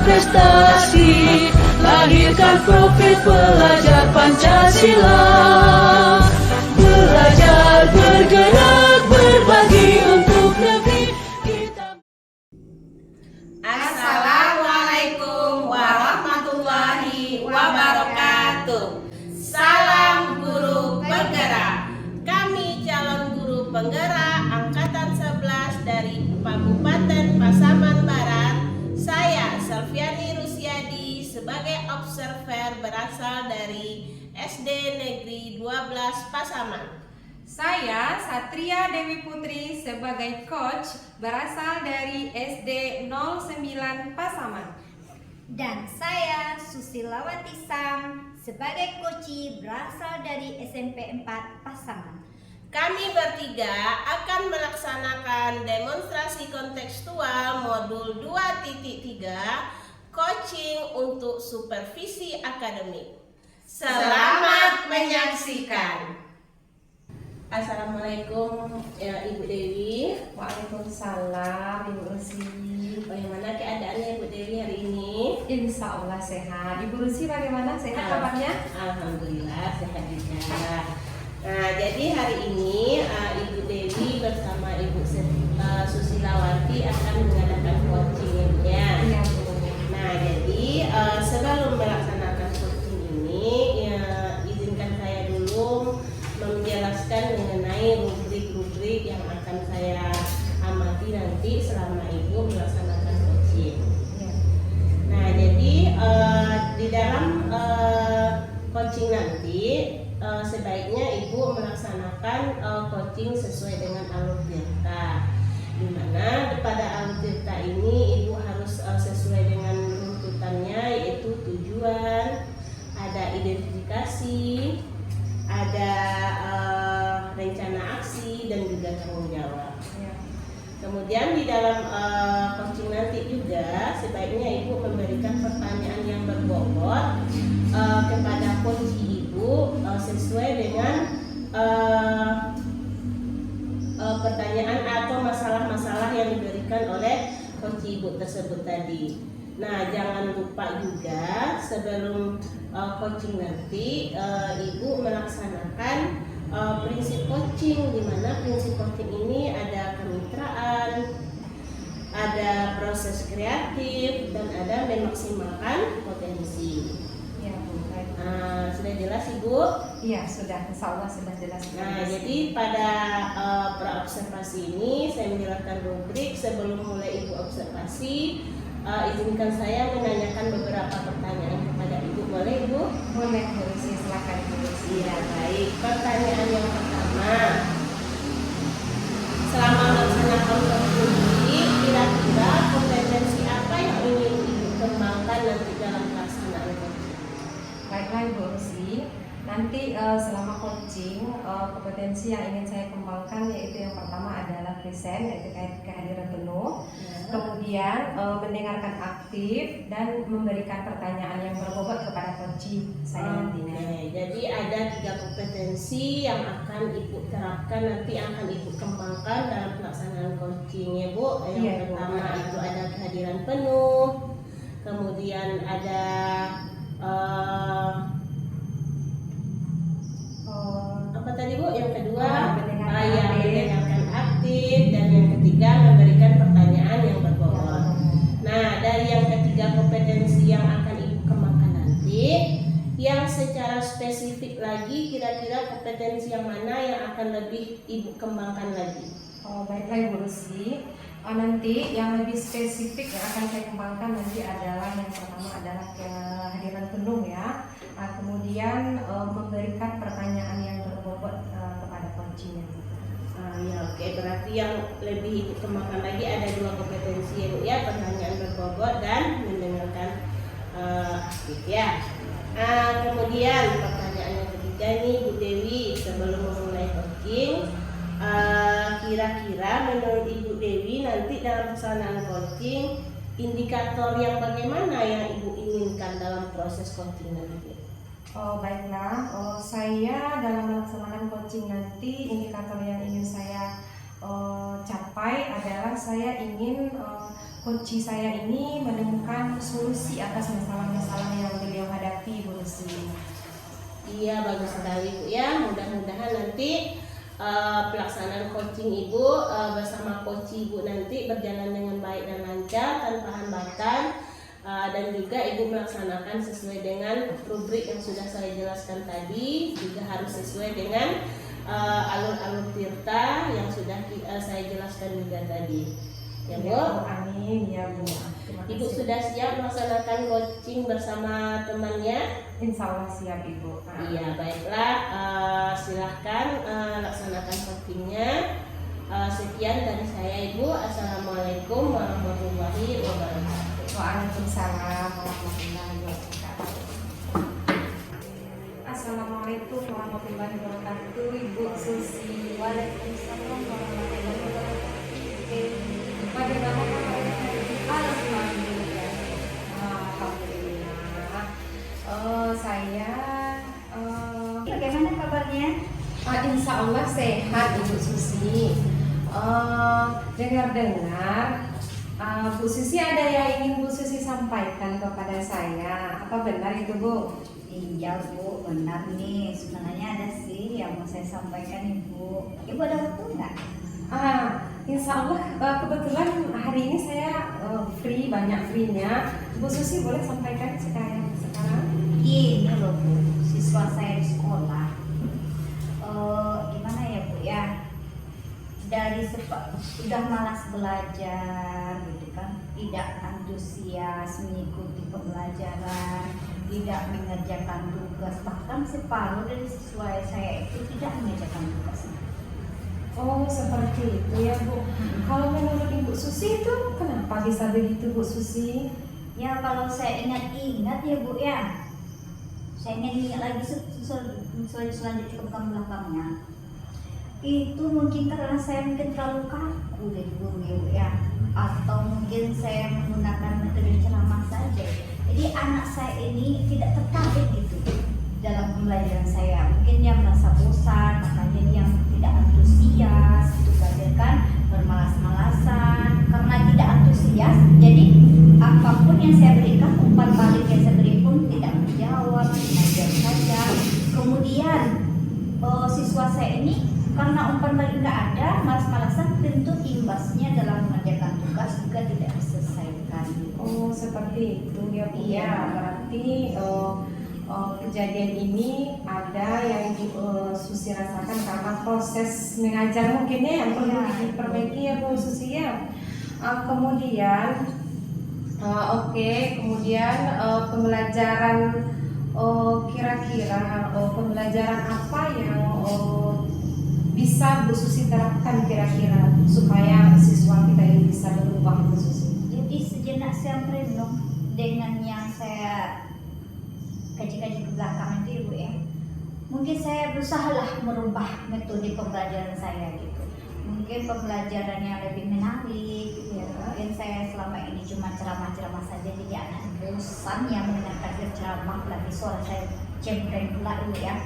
berprestasi, lahirkan profil pelajar Pancasila. Belajar, bergerak, berbagi untuk negeri kita. Assalamualaikum warahmatullahi wabarakatuh. Salam guru penggerak. Kami calon guru penggerak angkatan 11 dari Kabupaten Pasaman Barat. Saya Selviani Rusyadi sebagai observer berasal dari SD Negeri 12 Pasaman. Saya Satria Dewi Putri sebagai coach berasal dari SD 09 Pasaman. Dan saya Susilawati Sam sebagai koci berasal dari SMP 4 Pasaman. Kami bertiga akan melaksanakan demonstrasi kontekstual modul 2.3 coaching untuk supervisi akademik. Selamat menyaksikan. Assalamualaikum ya Ibu Dewi. Waalaikumsalam Ibu Rusi. Bagaimana keadaannya Ibu Dewi hari ini? Insya Allah sehat. Ibu Rusi bagaimana, sehat kabarnya? Alhamdulillah sehat juga. Nah, jadi hari ini Ibu Dewi bersama Ibu Susilawati akan mengadakan coaching ya. Iya Bu. Nah, jadi sebelum melaksanakan coaching ini, ya, izinkan saya dulu menjelaskan mengenai rubrik-rubrik yang akan saya amati nanti selama Ibu melaksanakan coaching. Iya. Nah, jadi di dalam coaching nanti sebaiknya Ibu melaksanakan coaching sesuai dengan alur tirta, di mana pada alur tirta ini Ibu harus sesuai dengan runtutannya, yaitu tujuan, ada identifikasi, ada rencana aksi, dan juga tanggung jawab. Iya. Kemudian di dalam coaching nanti juga sebaiknya Ibu memberikan pertanyaan yang berbobot kepada coach Ibu sesuai dengan pertanyaan atau masalah-masalah yang diberikan oleh coach Ibu tersebut tadi. Nah, jangan lupa juga sebelum coaching nanti Ibu melaksanakan prinsip coaching, di mana prinsip coaching ini ada kemitraan, ada proses kreatif, dan ada memaksimalkan potensi. Iya Bu. Baik. Sudah jelas Ibu? Iya sudah, Insya Allah sudah jelas. Nah, jadi pada praobservasi ini saya menjelaskan rubrik. Sebelum mulai Ibu observasi, izinkan saya menanyakan beberapa pertanyaan kepada Ibu. Boleh Ibu? Boleh Bu Rusi, silakan Bu Rusi. Iya, baik. Pertanyaan yang pertama, selama melaksanakan coaching ini, kira-kira kompetensi apa yang ingin Ibu kembangkan nanti dalam pelaksanaan coaching? Baiklah Ibu Rusi, nanti selama coaching kompetensi yang ingin saya kembangkan yaitu yang pertama adalah present, yaitu kehadiran penuh. Kemudian mendengarkan aktif dan memberikan pertanyaan yang berbobot kepada coaching saya nantinya. Jadi ada 3 kompetensi yang akan Ibu terapkan, nanti akan Ibu kembangkan dalam pelaksanaan coaching ya Bu. Yang Iya, Bu. pertama itu ada kehadiran penuh, kemudian ada apa tadi Bu? Yang kedua mendengarkan aktif, dan yang ketiga memberikan pertanyaan yang berbobot. Nah, dari yang ketiga kompetensi yang akan Ibu kembangkan nanti, yang secara spesifik lagi, kira-kira kompetensi yang mana yang akan lebih Ibu kembangkan lagi? Baiklah Ibu Rusi, nanti yang lebih spesifik yang akan saya kembangkan nanti adalah yang pertama adalah kehadiran penuh ya. Kemudian memberikan pertanyaan yang berbobot kepada coaching. Ya, oke. Berarti yang lebih Ibu kembangkan lagi ada 2 kompetensi ya Bu ya, pertanyaan berbobot dan mendengarkan aktif ya. Kemudian pertanyaan yang ketiga nih Bu Dewi, sebelum memulai coaching, kira-kira menurut Ibu Dewi nanti dalam pelaksanaan coaching, indikator yang bagaimana yang Ibu inginkan dalam proses coaching nanti? Baiklah, saya dalam melaksanakan coaching nanti indikator yang ingin saya capai adalah saya ingin coach saya ini menemukan solusi atas masalah-masalah yang beliau hadapi, Bu Lucy. Iya, bagus sekali Bu ya. Mudah-mudahan nanti pelaksanaan coaching Ibu bersama coach Ibu nanti berjalan dengan baik dan lancar tanpa hambatan, dan juga Ibu melaksanakan sesuai dengan rubrik yang sudah saya jelaskan tadi, juga harus sesuai dengan alur-alur tirta yang sudah saya jelaskan juga tadi. Ya Bu. Amin ya Bu. Ibu sudah siap melaksanakan coaching bersama temannya? Insya Allah siap Ibu. Iya, baiklah. Silahkan laksanakan coachingnya. Sekian dari saya Ibu. Assalamualaikum warahmatullahi wabarakatuh. Waalaikumsalam warahmatullahi wabarakatuh. Assalamualaikum warahmatullahi wabarakatuh, Ibu Susi. Waalaikumsalam warahmatullahi wabarakatuh. Bagaimana kabarnya? Alhamdulillah. Alhamdulillah. Saya Bagaimana kabarnya? insya Allah sehat Ibu Susi. Dengar-dengar Bu Susi ada yang ingin Bu Susi sampaikan kepada saya. Apa benar itu Bu? Iya Bu, benar nih. Sebenarnya ada sih yang mau saya sampaikan Ibu. Ibu ada waktu nggak? Insya Allah kebetulan hari ini saya free, banyak free-nya. Bu Susi boleh sampaikan sekarang? Ini loh Bu, siswa saya di sekolah. Gimana ya Bu ya? Dari sudah malas belajar gitu kan, tidak antusias mengikuti pembelajaran, tidak mengerjakan tugas, bahkan separuh dari siswa saya itu tidak mengerjakan tugasnya. Oh seperti itu ya Bu. Kalau menurut Ibu Susi itu kenapa bisa begitu Bu Susi? Ya kalau saya ingat-ingat ya Bu ya, saya ingat lagi selanjutnya ke belakangnya. Itu mungkin karena saya terlalu kaku dari guru ya Bu ya, atau mungkin saya menggunakan metode ceramah saja. Jadi anak saya ini tidak tertarik gitu dalam pembelajaran saya. Mungkin dia merasa bosan, makanya dia tidak antusias gitu belajar kan, bermalas-malasan. Karena tidak antusias, jadi apapun yang saya berikan, umpan balik yang saya beri pun tidak menjawab, mengajar saja. Kemudian siswa saya ini karena umpan balik nggak ada, malas-malasan, tentu imbasnya dalam mengerjakan tugas juga tidak diselesaikan. Oh seperti itu ya Bu. Iya. Berarti kejadian ini ada yang Ibu Susi rasakan karena proses mengajar mungkin ya yang perlu Iya. diperbaiki ya Bu Susi ya. Kemudian kemudian pembelajaran kira-kira pembelajaran apa yang bisa Bu Susi terapkan kira-kira supaya siswa kita ini bisa berubah Bu Susi? Jadi sejenak saya merenung dengan yang saya kaji-kaji ke belakang itu Ibu ya. Mungkin saya berusahalah merubah metode pembelajaran saya gitu. Mungkin pembelajaran yang lebih menarik gitu ya. Mungkin saya selama ini cuma ceramah-ceramah saja, jadi anak bosan yang mendengarkan ceramah, lagi suara saya cempreng pula Ibu ya.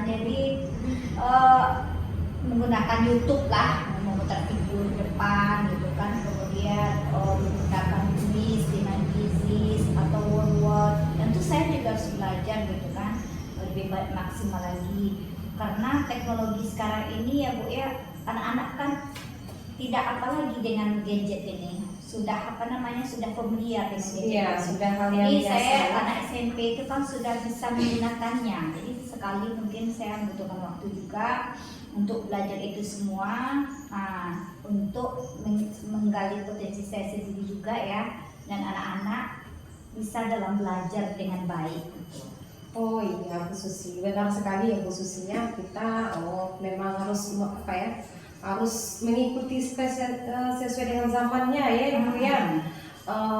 Jadi menggunakan YouTube lah, memutar video depan gitu kan, kemudian menggunakan quiz dengan quizzes atau word-word. Tentu saya juga harus belajar gitu kan, lebih baik maksimal lagi, karena teknologi sekarang ini ya Bu ya, anak-anak kan tidak apalagi dengan gadget ini, sudah sudah familiar dengan gadget. Iya, sudah hal yang Jadi biasa. saya anak SMP itu kan sudah bisa menggunakannya. Jadi sekali mungkin saya membutuhkan waktu juga untuk belajar itu semua, untuk menggali potensi saya sendiri juga ya, dan anak-anak bisa dalam belajar dengan baik. Oh iya Bu Susi, benar sekali ya Bu Susinya, kita memang harus harus mengikuti sesuai dengan zamannya ya Ibu ya.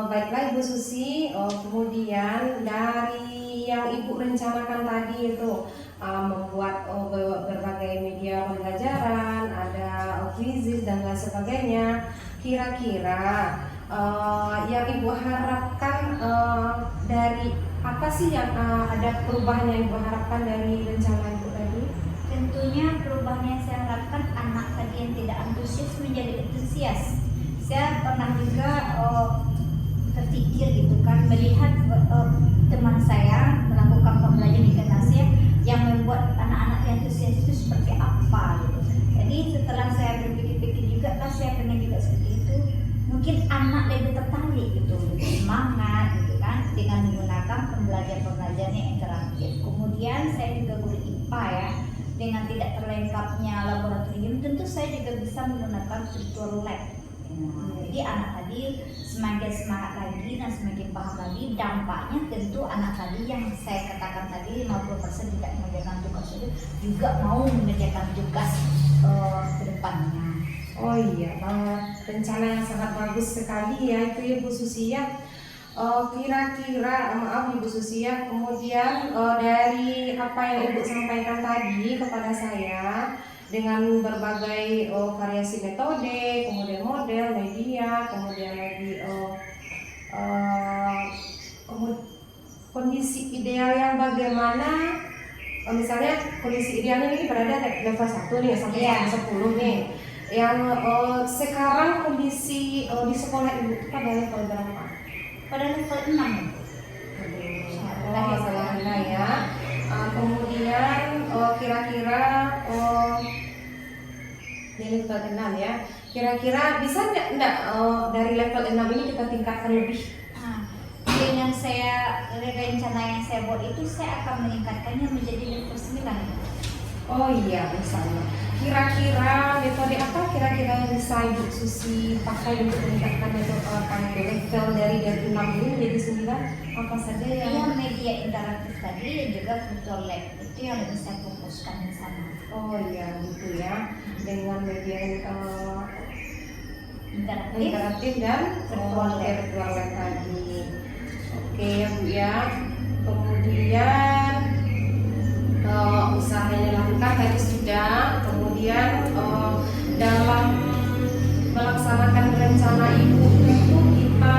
Baiklah Ibu Susi, kemudian dari yang Ibu rencanakan tadi itu membuat berbagai media pembelajaran, ada quizzes dan lain sebagainya. Kira-kira yang Ibu harapkan dari apa sih yang ada perubahan yang Ibu harapkan dari rencana Ibu tadi? Tentunya perubahan yang saya harapkan, anak tadi yang tidak antusias menjadi antusias, Saya pernah juga terpikir gitu kan, melihat teman saya melakukan pembelajaran di kelas yang membuat anak-anak yang antusias itu seperti apa gitu. Jadi setelah saya berpikir-pikir juga kan, saya pengen juga seperti itu. Mungkin anak lebih tertarik gitu, lebih semangat gitu kan, dengan menggunakan pembelajaran yang interaktif. Kemudian saya juga guru IPA ya, dengan tidak terlengkapnya laboratorium, tentu saya juga bisa menggunakan virtual lab. Jadi anak tadi semakin semangat lagi dan semakin paham lagi. Dampaknya tentu anak tadi yang saya katakan tadi 50% tidak mengerjakan tugas itu juga mau mengerjakan tugas ke depannya. Oh iya, rencana yang sangat bagus sekali ya itu ya Bu Susi ya. Kira-kira maaf Ibu Susi ya, kemudian dari apa yang Ibu sampaikan tadi kepada saya dengan berbagai variasi metode, kemudian model, media, kemudian lagi kondisi ideal yang bagaimana, misalnya kondisi idealnya ini berada di level 1 nih sampai level 10 nih. Yang sekarang kondisi di sekolah Ibu itu pada level berapa? Pada level 6. Alhamdulillah ya. Kemudian kira-kira di level 6 ya. Kira-kira bisa enggak dari level 6 ini kita tingkatkan lebih? Dengan rencana yang saya buat itu, saya akan meningkatkannya menjadi level 9. Oh iya, misalnya. Kira-kira metode apa kira-kira yang bisa Ibu Susi pakai untuk meningkatkan level dari 6 ini menjadi 9? Apa saja yang? Yang media interaktif tadi dan juga virtual lab itu yang lebih saya fokuskan di sana. Oh iya, gitu ya. Dengan media Interaktif dan virtual lab tadi. Oke ya Bu ya. Kemudian usaha yang dilakukan tadi sudah. Kemudian dalam melaksanakan rencana Ibu itu kita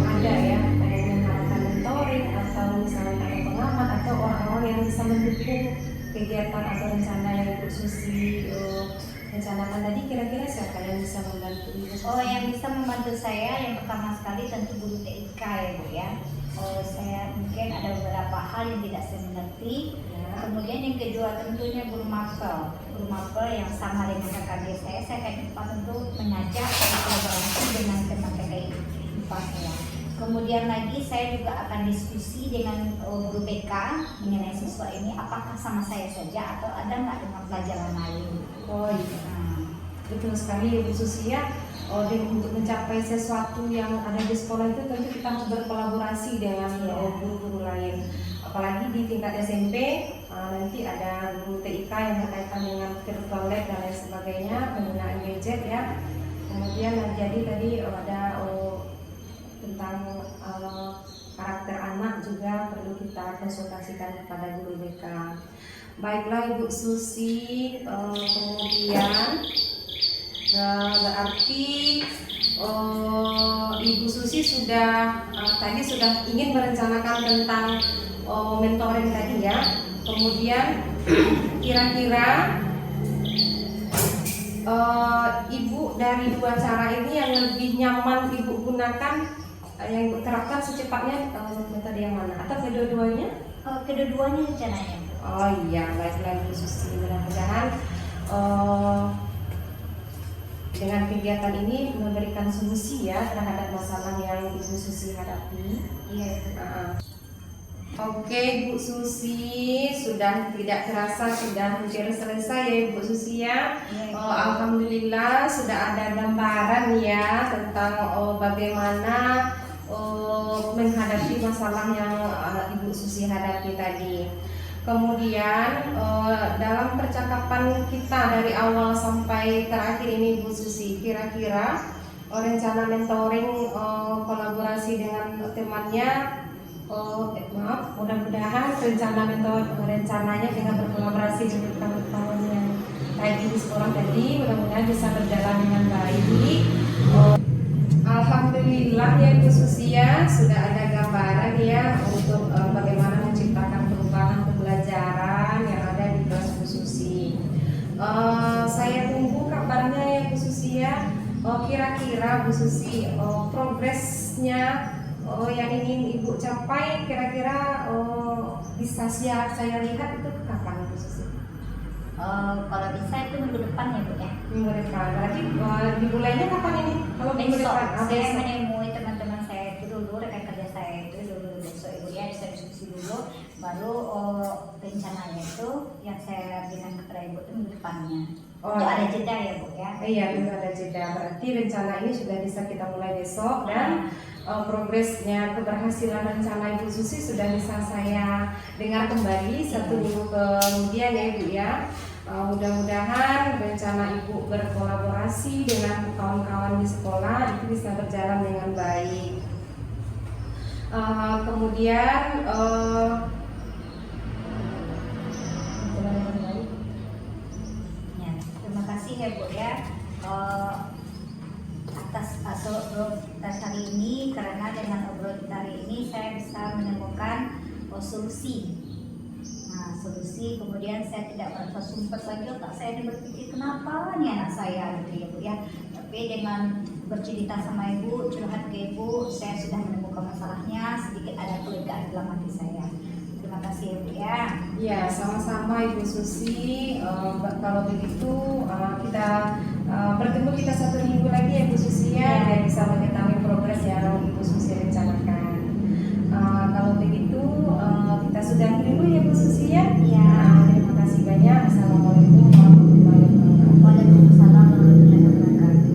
ada ya mengharapkan mentoring atau misalnya ada pengamat atau orang-orang yang bisa mendukung kegiatan atau rencana yang Ibu Susi rencanakan tadi. Kira-kira siapa yang bisa membantu Ibu Susi? Yang bisa membantu saya yang pertama sekali tentu guru TIK ya Bu ya. Saya mungkin ada beberapa hal yang tidak saya mengerti. Kemudian yang kedua tentunya guru mapel yang sama dengan kakak saya akan cepat tentu mengajak dan kolaborasi dengan teman TKI IPA saya. Kemudian lagi saya juga akan diskusi dengan guru BK mengenai siswa ini, apakah sama saya saja atau ada nggak dengan pelajaran lain. Oh iya, betul sekali Bu Susi ya. Untuk mencapai sesuatu yang ada di sekolah itu tentu kita harus berkolaborasi dengan guru-guru lain. Apalagi di tingkat SMP nanti ada guru TIK yang berkaitan dengan virtual lab dan lain sebagainya, penggunaan gadget ya. Kemudian jadi tadi ada tentang karakter anak juga perlu kita konsultasikan kepada guru BK. Baiklah Ibu Susi, kemudian berarti Ibu Susi sudah tadi sudah ingin merencanakan tentang mentoring tadi ya. Kemudian kira-kira Ibu dari dua cara ini yang lebih nyaman Ibu gunakan, yang Ibu terapkan secepatnya metode yang mana? Atau kedua-duanya? Kedua-duanya rencananya. Oh iya, baiklah Ibu Susi, mudah-mudahan dengan kegiatan ini memberikan solusi ya terhadap masalah yang Ibu Susi hadapi. Iya. Oke Bu Susi, sudah tidak terasa sudah hampir selesai ya Ibu Susi ya. Alhamdulillah sudah ada gambaran ya tentang bagaimana menghadapi masalah yang Ibu Susi hadapi tadi. Kemudian dalam percakapan kita dari awal sampai terakhir ini Bu Susi, kira-kira rencana mentoring kolaborasi dengan temannya, mudah-mudahan rencananya dengan berkolaborasi dengan teman-teman yang tadi di sekolah tadi mudah-mudahan bisa berjalan dengan baik. Alhamdulillah ya Bu Susi ya, sudah ada gambaran ya untuk bagaimana menciptakan perubahan pembelajaran yang ada di kelas Bu Susi. Saya tunggu kabarnya ya Bu Susi ya. Kira-kira Bu Susi, progresnya yang ingin Ibu capai kira-kira bisa saya lihat itu kapan Bu Susi? Kalau bisa itu minggu depan ya Bu ya. Minggu depan. Berarti dimulainya kapan ini? Kalau minggu Besok depan? saya Besok. menemui teman-teman saya itu dulu, rekan kerja saya itu dulu besok Ibu ya, saya diskusi dulu, baru rencananya itu yang saya bilang kepada Ibu itu minggu depannya. Oh, Itu ada jeda ya Bu ya. Iya, benar ada jeda. Berarti rencana ini sudah bisa kita mulai besok dan progresnya keberhasilan rencana Ibu Susi sudah bisa saya dengar kembali 1 minggu kemudian ya Ibu ya. Mudah-mudahan rencana Ibu berkolaborasi dengan kawan-kawan di sekolah itu bisa berjalan dengan baik. Kemudian Ya, terima kasih ya Bu ya atas obrolan kita hari ini, karena dengan obrolan kita hari ini saya bisa menemukan solusi. Nah, solusi kemudian saya tidak merasa sumpah lagi, otak saya ini berpikir kenapa nih anak saya gitu ya Bu ya. Tapi dengan bercerita sama Ibu, curhat ke Ibu, saya sudah menemukan masalahnya, sedikit ada kelegaan dalam hati saya. Terima kasih ya Bu ya. ya, sama-sama Ibu Susi. Kalau begitu kita bertemu kita 1 minggu lagi ya Bu Susi ya, dan bisa mengetahui progres yang Ibu Susi rencanakan. Kalau begitu kita sudahi dulu ya Bu Susi ya. Ya. Terima kasih banyak. Assalamualaikum warahmatullahi wabarakatuh. Waalaikumsalam warahmatullahi wabarakatuh.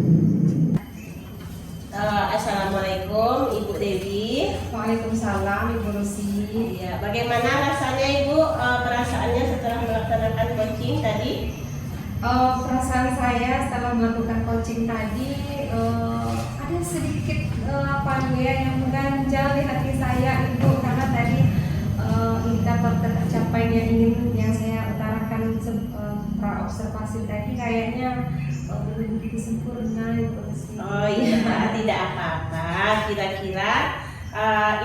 Assalamualaikum Ibu Dewi. Waalaikumsalam Ibu Lucy. Ya, bagaimana rasanya Ibu perasaannya setelah melaksanakan coaching tadi? Perasaan saya setelah melakukan coaching tadi ada sedikit yang mengganjal di hati saya Ibu, karena tadi indikator tercapai yang saya utarakan observasi tadi kayaknya belum begitu sempurna Ibu Lucy. Oh iya, tidak apa-apa. Kira-kira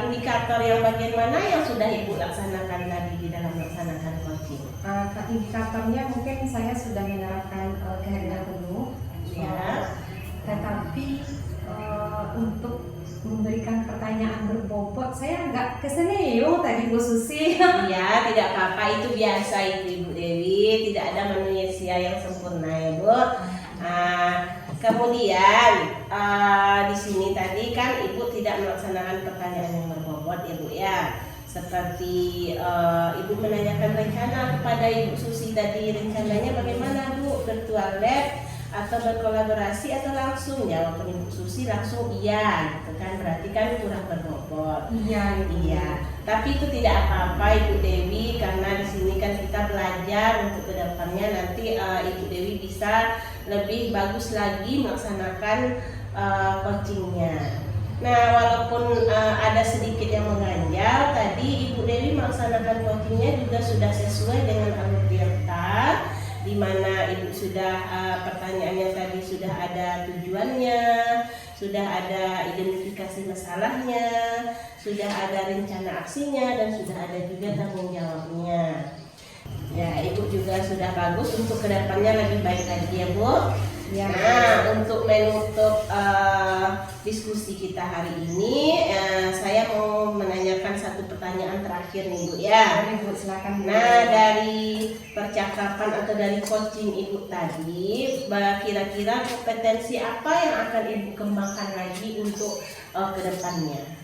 indikator yang bagian mana yang sudah Ibu laksanakan tadi di dalam melaksanakan coaching? Indikatornya mungkin saya sudah menerapkan kehadiran penuh, Ya. tetapi untuk memberikan pertanyaan berbobot saya nggak keseneo tadi Bu Susi. Iya, tidak apa-apa, itu biasa itu Ibu Dewi, tidak ada manusia yang sempurna ya Bu. Kemudian di sini tadi kan Ibu tidak melaksanakan pertanyaan yang berbobot ya Bu ya. Seperti Ibu menanyakan rencana kepada Ibu Susi tadi, rencananya bagaimana Bu, virtual lab atau berkolaborasi atau langsung? Jawaban Ibu Susi langsung iya gitu kan, berarti kan kurang berbobot. Iya, Iya, tapi itu tidak apa-apa Ibu Dewi, karena di sini kan kita belajar untuk kedepannya nanti Ibu Dewi bisa lebih bagus lagi melaksanakan coachingnya. Nah, walaupun ada sedikit yang mengganjal, tadi Ibu Dewi melaksanakan coachingnya juga sudah sesuai dengan alur Tirta, di mana Ibu sudah pertanyaannya tadi sudah ada tujuannya, sudah ada identifikasi masalahnya, sudah ada rencana aksinya, dan sudah ada juga tanggung jawabnya. Ya, Ibu juga sudah bagus, untuk kedepannya lebih baik lagi ya Bu. Ya. Nah, untuk menutup diskusi kita hari ini, saya mau menanyakan satu pertanyaan terakhir nih Bu ya. Ibu silakan. Nah, dari percakapan atau dari coaching Ibu tadi, kira-kira kompetensi apa yang akan Ibu kembangkan lagi untuk kedepannya?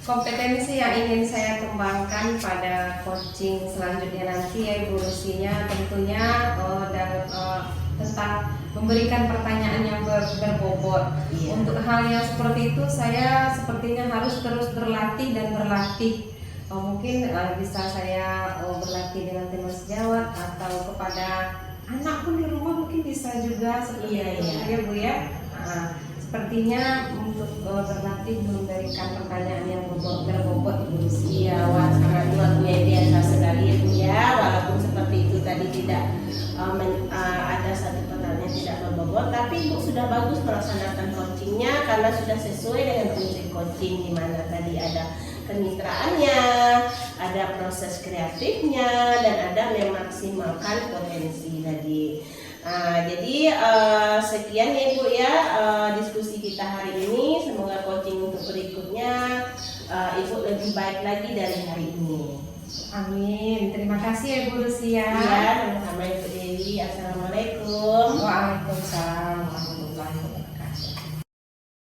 Kompetensi yang ingin saya kembangkan pada coaching selanjutnya nanti ya Ibu Lusinya tentunya tentang memberikan pertanyaan yang berbobot. Iya. Untuk hal yang seperti itu saya sepertinya harus terus berlatih dan berlatih. Mungkin bisa saya berlatih dengan tema sejawat atau kepada anak pun di rumah mungkin bisa juga seperti Iya, itu iya. ya Bu ya. Sepertinya untuk berlatih memberikan pertanyaan yang berbobot Ibu Lucy. Iya, wah sangat luar biasa sekali ya Bu ya. Walaupun seperti itu tadi tidak ada satu pertanyaan tidak berbobot, tapi Ibu sudah bagus melaksanakan coachingnya karena sudah sesuai dengan konsep coaching, di mana tadi ada kemitraannya, ada proses kreatifnya, dan ada memaksimalkan potensi tadi. Nah, jadi sekian ya Ibu ya diskusi kita hari ini. Semoga coaching untuk berikutnya Ibu lebih baik lagi dari hari ini. Amin. Terima kasih ya Bu Lucia. Ya, sama-sama Ibu Dewi. Assalamualaikum. Waalaikumsalam.